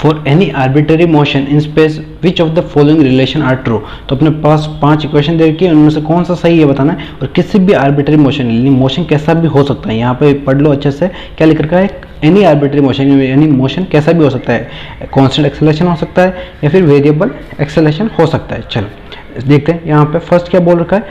For any arbitrary motion in space which of the following relation are true. तो अपने पास 5 equation दे रखी है, उनमें से कौन सा सही है बताना है। और किसी भी आर्बिट्ररी मोशन, यानी मोशन कैसा भी हो सकता है, यहाँ पे पढ़ लो अच्छे से क्या लिख रखा है, एनी आर्बिट्ररी मोशन, यानी मोशन कैसा भी हो सकता है, कांस्टेंट एक्सेलरेशन हो सकता है या फिर वेरिएबल एक्सेलरेशन हो सकता है। चलो देखते हैं यहाँ पे फर्स्ट क्या बोल रखा है,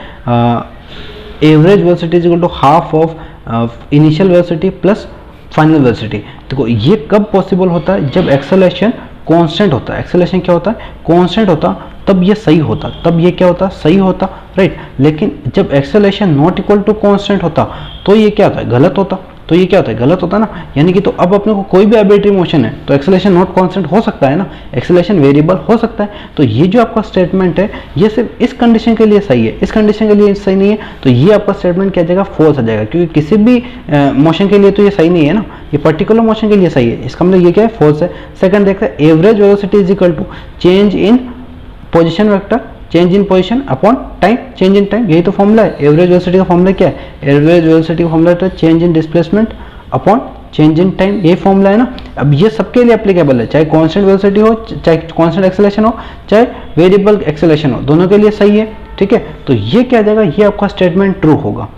average velocity is equal to half of initial velocity plus final velocity. देखो ये कब पॉसिबल होता है, जब एक्सेलरेशन कांस्टेंट होता है। एक्सेलरेशन क्या होता है, कांस्टेंट होता, तब ये सही होता, तब ये क्या होता, सही होता, राइट। लेकिन जब acceleration not equal to constant होता तो ये क्या होता है, गलत होता। तो ये क्या होता है, गलत होता ना। यानी कि तो अब अपने को कोई भी आर्बिट्ररी मोशन है तो एक्सेलरेशन नॉट कांस्टेंट हो सकता है ना, एक्सेलरेशन वेरिएबल हो सकता है। तो ये जो आपका स्टेटमेंट है ये सिर्फ इस कंडीशन के लिए सही है, इस कंडीशन के लिए सही नहीं है, तो ये आपका स्टेटमेंट क्या जाएगा, फॉल्स आ जाएगा। क्योंकि किसी भी मोशन के लिए तो ये सही नहीं है ना, ये पर्टिकुलर मोशन के लिए सही है, इसका मतलब ये क्या है, फॉल्स है। सेकंड देखते हैं, average velocity is equal to change in position vector, change in position upon time, change in time, यही तो फॉर्मूला है। एवरेज वेलोसिटी का फॉर्मूला क्या है, एवरेज वेलोसिटी का फॉर्मूला है change in displacement upon change in time, यही formula है ना। अब ये सबके लिए एप्लीकेबल है, चाहे कांस्टेंट वेलोसिटी हो, चाहे कांस्टेंट एक्सेलरेशन हो, चाहे वेरिएबल एक्सेलरेशन हो, दोनों के लिए सही है, ठीक है। तो ये क्या जाएगा, ये आपका स्टेटमेंट ट्रू होगा।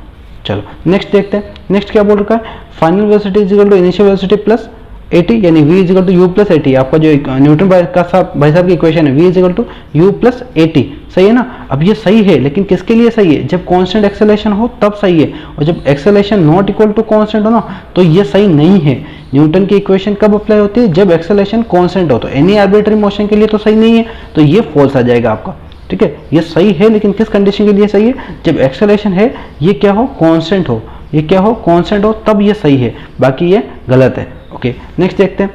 चलो नेक्स्ट देखते हैं, नेक्स्ट क्या बोल रखा है, final velocity is equal to initial velocity plus 80, यानी v is equal to u plus 80। आपका जो न्यूटन भाई साहब की इक्वेशन है, v is equal to u plus 80, सही है ना। अब ये सही है, लेकिन किसके लिए सही है, जब कांस्टेंट एक्सेलरेशन हो तब सही है, और जब acceleration not equal to constant हो ना तो ये सही नहीं है। न्यूटन की इक्वेशन कब अप्लाई होती है, जब एक्सेलरेशन कांस्टेंट हो। तो एनी आर्बिट्ररी मोशन के लिए तो सही नहीं है, तो ये फॉल्स आ जाएगा आपका, ठीक है। ये सही है, लेकिन किस कंडीशन के लिए सही है, जब एक्सेलरेशन है ये क्या हो, कांस्टेंट हो, ये क्या हो, कांस्टेंट हो, तब ये सही है, बाकी ये गलत है। ओके नेक्स्ट देखते हैं,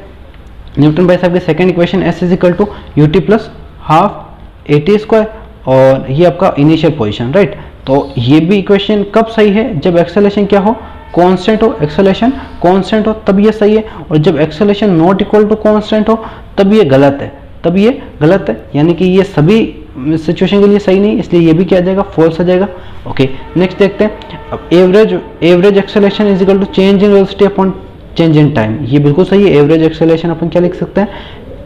न्यूटन भाई साहब की second equation s is equal to u t plus half a t square, और ये आपका इनिशियल पोजीशन, राइट। तो ये भी इक्वेशन कब सही है, जब एक्सेलरेशन क्या हो, कांस्टेंट हो, एक्सेलरेशन कांस्टेंट हो तब ये सही है, और जब acceleration not equal to constant हो तब ये गलत है, तब ये गलत है। यानी कि ये सभी सिचुएशन के लिए सही नहीं, इसलिए ये भी क्या आ जाएगा, फॉल्स आ जाएगा। ओके नेक्स्ट देखते हैं, अब average acceleration is equal to change in velocity upon change in time, ये बिल्कुल सही है। एवरेज एक्सेलरेशन अपन क्या लिख सकते हैं,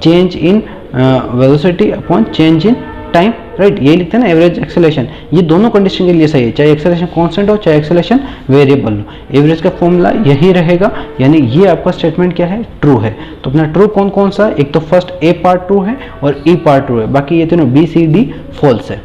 change in velocity upon change in time, right, यही लिखते हैं ना एवरेज एक्सेलरेशन। ये दोनों कंडीशन के लिए सही है, चाहे एक्सेलरेशन कांस्टेंट हो चाहे एक्सेलरेशन वेरिएबल हो। एवरेज का फॉर्मूला यही रहेगा, यानी ये आपका स्टेटमेंट क्या है, ट्रू है। तो अपना ट्रू कौन कौन सा, एक तो फर्स्ट ए पार्ट ट्रू है और ई पार्ट ट्रू है, बाकी ये तीनों बी सी डी फॉल्स है।